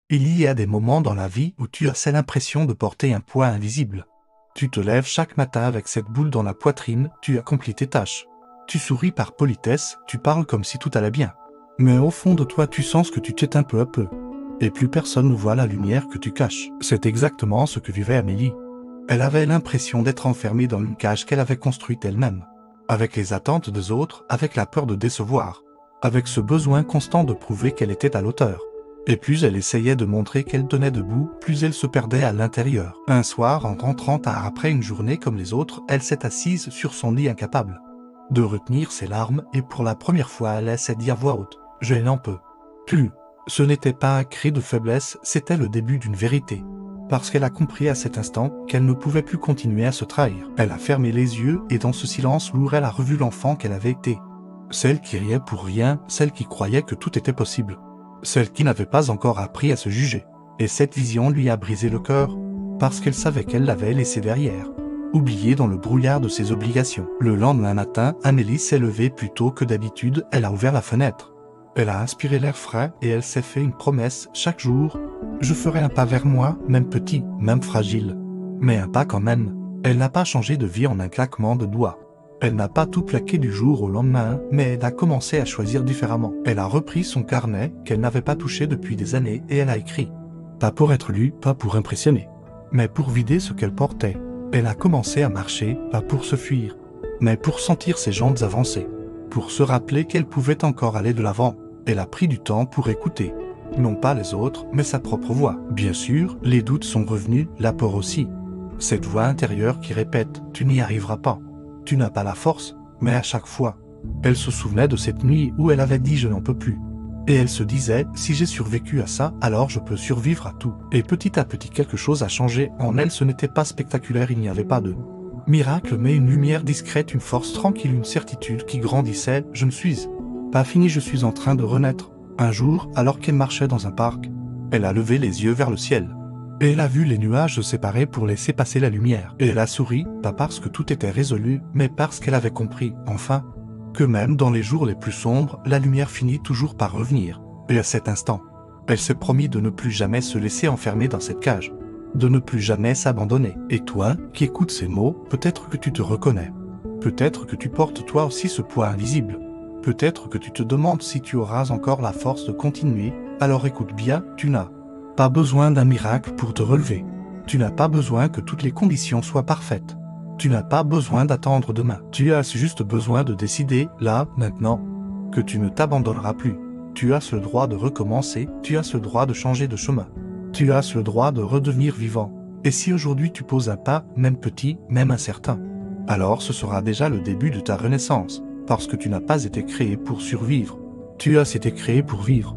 Il y a des moments dans la vie où tu as cette l'impression de porter un poids invisible. Tu te lèves chaque matin avec cette boule dans la poitrine, tu accomplis tes tâches. Tu souris par politesse, tu parles comme si tout allait bien. Mais au fond de toi tu sens que tu t'éteins peu à peu. Et plus personne ne voit la lumière que tu caches. C'est exactement ce que vivait Amélie. Elle avait l'impression d'être enfermée dans une cage qu'elle avait construite elle-même. Avec les attentes des autres, avec la peur de décevoir. Avec ce besoin constant de prouver qu'elle était à l'auteur. Et plus elle essayait de montrer qu'elle tenait debout, plus elle se perdait à l'intérieur. Un soir, en rentrant tard après une journée comme les autres, elle s'est assise sur son lit incapable de retenir ses larmes et pour la première fois elle essaie de dire à voix haute « Je n'en peux plus ». Ce n'était pas un cri de faiblesse, c'était le début d'une vérité. Parce qu'elle a compris à cet instant qu'elle ne pouvait plus continuer à se trahir. Elle a fermé les yeux et dans ce silence lourd elle a revu l'enfant qu'elle avait été. Celle qui riait pour rien, celle qui croyait que tout était possible. Celle qui n'avait pas encore appris à se juger. Et cette vision lui a brisé le cœur, parce qu'elle savait qu'elle l'avait laissé derrière, oubliée dans le brouillard de ses obligations. Le lendemain matin, Amélie s'est levée plus tôt que d'habitude, elle a ouvert la fenêtre. Elle a inspiré l'air frais et elle s'est fait une promesse chaque jour. Je ferai un pas vers moi, même petit, même fragile. Mais un pas quand même. Elle n'a pas changé de vie en un claquement de doigts. Elle n'a pas tout plaqué du jour au lendemain, mais elle a commencé à choisir différemment. Elle a repris son carnet, qu'elle n'avait pas touché depuis des années, et elle a écrit. Pas pour être lue, pas pour impressionner, mais pour vider ce qu'elle portait. Elle a commencé à marcher, pas pour se fuir, mais pour sentir ses jambes avancer. Pour se rappeler qu'elle pouvait encore aller de l'avant. Elle a pris du temps pour écouter. Non pas les autres, mais sa propre voix. Bien sûr, les doutes sont revenus, la peur aussi. Cette voix intérieure qui répète « Tu n'y arriveras pas ». Tu n'as pas la force, mais à chaque fois, elle se souvenait de cette nuit où elle avait dit « je n'en peux plus ». Et elle se disait « si j'ai survécu à ça, alors je peux survivre à tout ». Et petit à petit quelque chose a changé en elle, ce n'était pas spectaculaire, il n'y avait pas de miracle, mais une lumière discrète, une force tranquille, une certitude qui grandissait « je ne suis pas fini, je suis en train de renaître ». Un jour, alors qu'elle marchait dans un parc, elle a levé les yeux vers le ciel. Et elle a vu les nuages se séparer pour laisser passer la lumière. Et elle a souri, pas parce que tout était résolu, mais parce qu'elle avait compris, enfin, que même dans les jours les plus sombres, la lumière finit toujours par revenir. Et à cet instant, elle s'est promis de ne plus jamais se laisser enfermer dans cette cage, de ne plus jamais s'abandonner. Et toi, qui écoutes ces mots, peut-être que tu te reconnais. Peut-être que tu portes toi aussi ce poids invisible. Peut-être que tu te demandes si tu auras encore la force de continuer. Alors écoute bien, tu n'as pas besoin d'un miracle pour te relever. Tu n'as pas besoin que toutes les conditions soient parfaites. Tu n'as pas besoin d'attendre demain. Tu as juste besoin de décider, là, maintenant, que tu ne t'abandonneras plus. Tu as ce droit de recommencer, tu as ce droit de changer de chemin. Tu as ce droit de redevenir vivant. Et si aujourd'hui tu poses un pas, même petit, même incertain, alors ce sera déjà le début de ta renaissance, parce que tu n'as pas été créé pour survivre. Tu as été créé pour vivre.